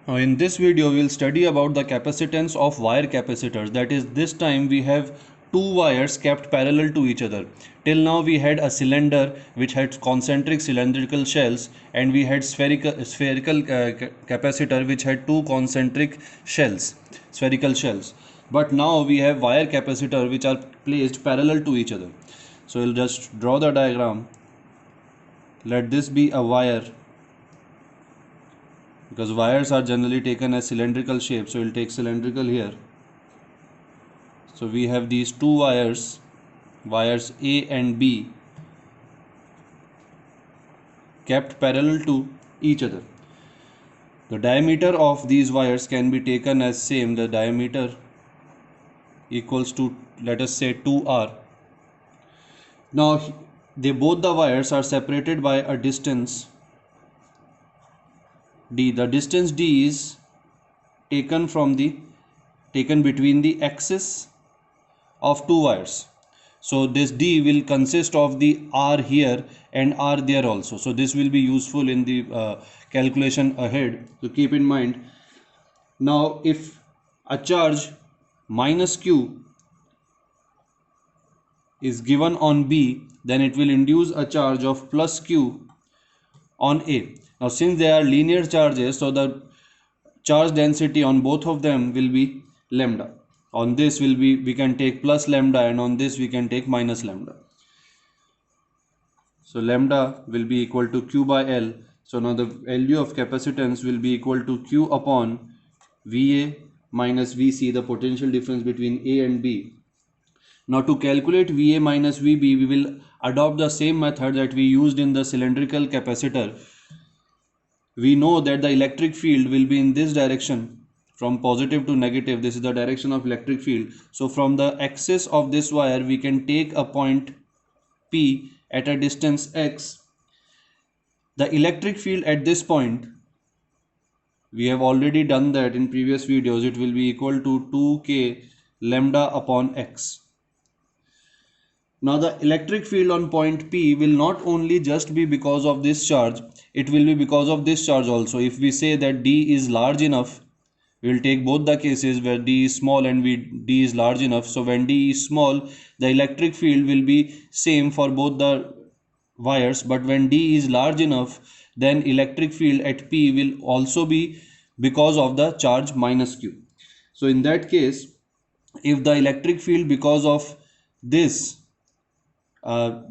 Now in this video we will study about the capacitance of wire capacitors. That is, this time we have two wires kept parallel to each other. Till now we had a cylinder which had concentric cylindrical shells, and we had spherical capacitor which had two concentric spherical shells. But now we have wire capacitor which are placed parallel to each other. So we'll just draw the diagram. Let this be a wire, because wires are generally taken as cylindrical shape, so we'll take cylindrical here. So we have these two wires A and B, kept parallel to each other. The diameter of these wires can be taken as same. The diameter equals to, let us say, 2r. Now both the wires are separated by a distance d. The distance d is taken between the axis of two wires. So this d will consist of the r here and r there also. So this will be useful in the calculation ahead. So keep in mind. Now if a charge minus q is given on B, then it will induce a charge of plus q on A. Now since they are linear charges, so the charge density on both of them will be lambda. On this we can take plus lambda, and on this we can take minus lambda. So lambda will be equal to q by L. So now the value of capacitance will be equal to q upon VA minus VC, the potential difference between A and B. Now to calculate VA minus VB, we will adopt the same method that we used in the cylindrical capacitor. We know that the electric field will be in this direction, from positive to negative. This is the direction of electric field. So from the axis of this wire, we can take a point P at a distance x. The electric field at this point, we have already done that in previous videos. It will be equal to 2k lambda upon x. Now the electric field on point P will not only just be because of this charge, it will be because of this charge also. If we say that D is large enough, we will take both the cases where D is small and D is large enough. So when D is small, the electric field will be same for both the wires, but when D is large enough, then electric field at P will also be because of the charge minus Q. So in that case, if the electric field because of this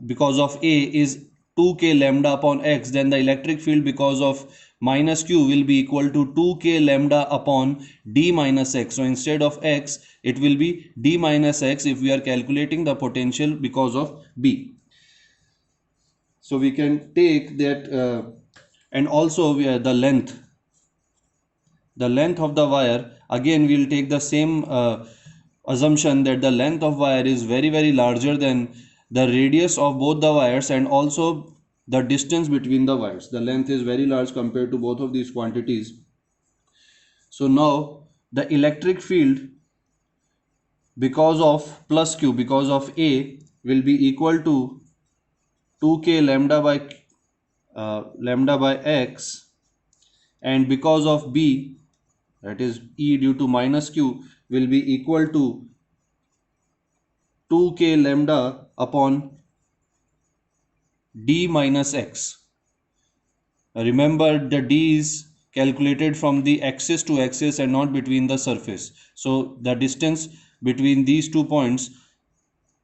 because of A is 2k lambda upon x, then the electric field because of minus q will be equal to 2k lambda upon d minus x. So instead of x, it will be d minus x if we are calculating the potential because of B. So we can take that and also the length of the wire. Again, we will take the same assumption that the length of wire is very larger than the radius of both the wires, and also the distance between the wires. The length is very large compared to both of these quantities. So now the electric field because of plus q, because of A, will be equal to 2k lambda by x, and because of B, that is E due to minus q, will be equal to 2k lambda upon d minus x. Remember, the d is calculated from the axis to axis and not between the surface. So the distance between these 2 points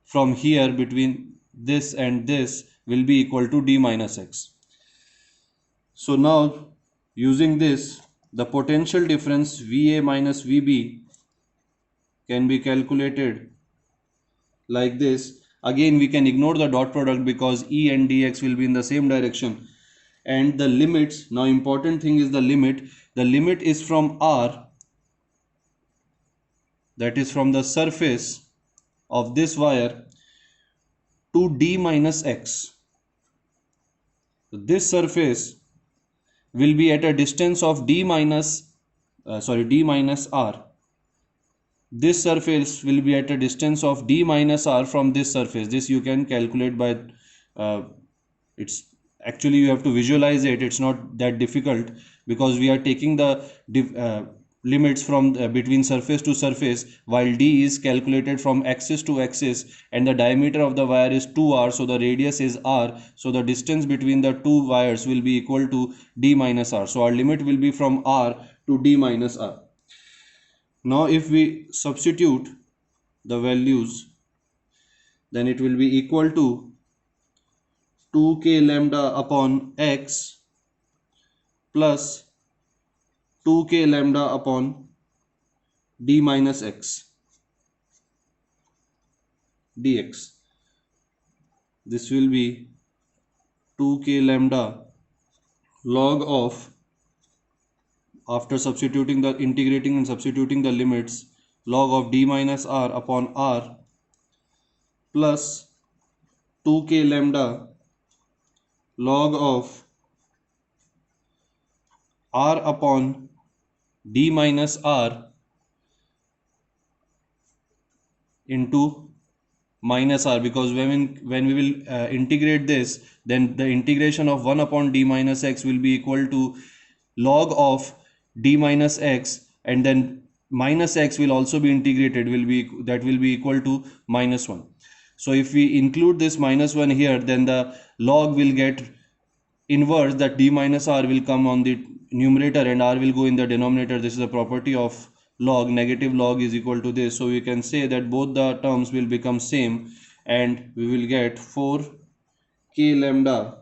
from here, between this and this, will be equal to d minus x. So now using this, the potential difference VA minus VB can be calculated like this. Again, we can ignore the dot product because E and dx will be in the same direction. And the limits, now important thing is the limit. The limit is from R, that is from the surface of this wire, to d minus x. So this surface will be at a distance of d minus R. This surface will be at a distance of d minus r from this surface. This you can calculate by it's actually you have to visualize it. It's not that difficult. because we are taking the limits from between surface to surface, while d is calculated from axis to axis, and the diameter of the wire is 2r, so the radius is r, so the distance between the two wires will be equal to d minus r. So our limit will be from r to d minus r. Now if we substitute the values, then it will be equal to 2k lambda upon x plus 2k lambda upon d minus x dx. This will be 2k lambda log of, after substituting the integrating and substituting the limits, log of d minus r upon r plus 2k lambda log of r upon d minus r into minus r, because when we will integrate this, then the integration of 1 upon d minus x will be equal to log of d minus x, and then minus x will also be integrated, that will be equal to minus 1. So if we include this minus 1 here, then the log will get inverse, that d minus r will come on the numerator and r will go in the denominator. This is a property of log. Negative log is equal to this, so we can say that both the terms will become same, and we will get 4k lambda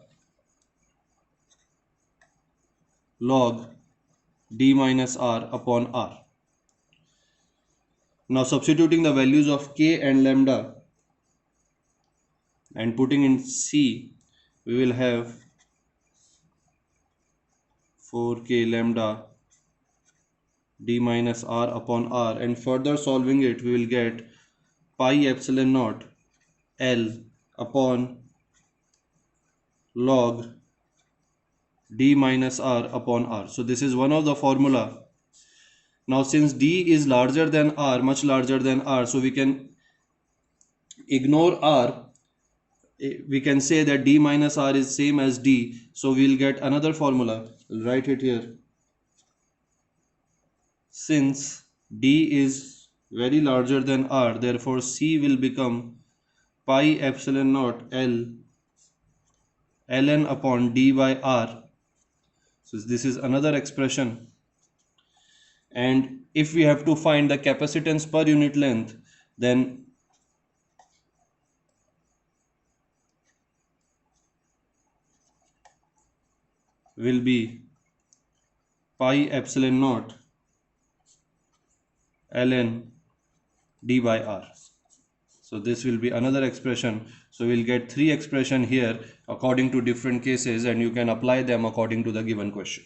log d minus r upon r. Now substituting the values of k and lambda and putting in c, we will have 4k lambda d minus r upon r, and further solving it, we will get pi epsilon naught L upon log d minus r upon r. So this is one of the formula. Now since d is larger than r, much larger than r, so we can ignore r. We can say that d minus r is same as d, so we'll get another formula. I'll write it here. Since d is very larger than r, therefore c will become pi epsilon naught L ln upon d by r. So this is another expression. And if we have to find the capacitance per unit length, then will be pi epsilon naught ln d by r. So this will be another expression. So we'll get 3 expressions here according to different cases, and you can apply them according to the given question.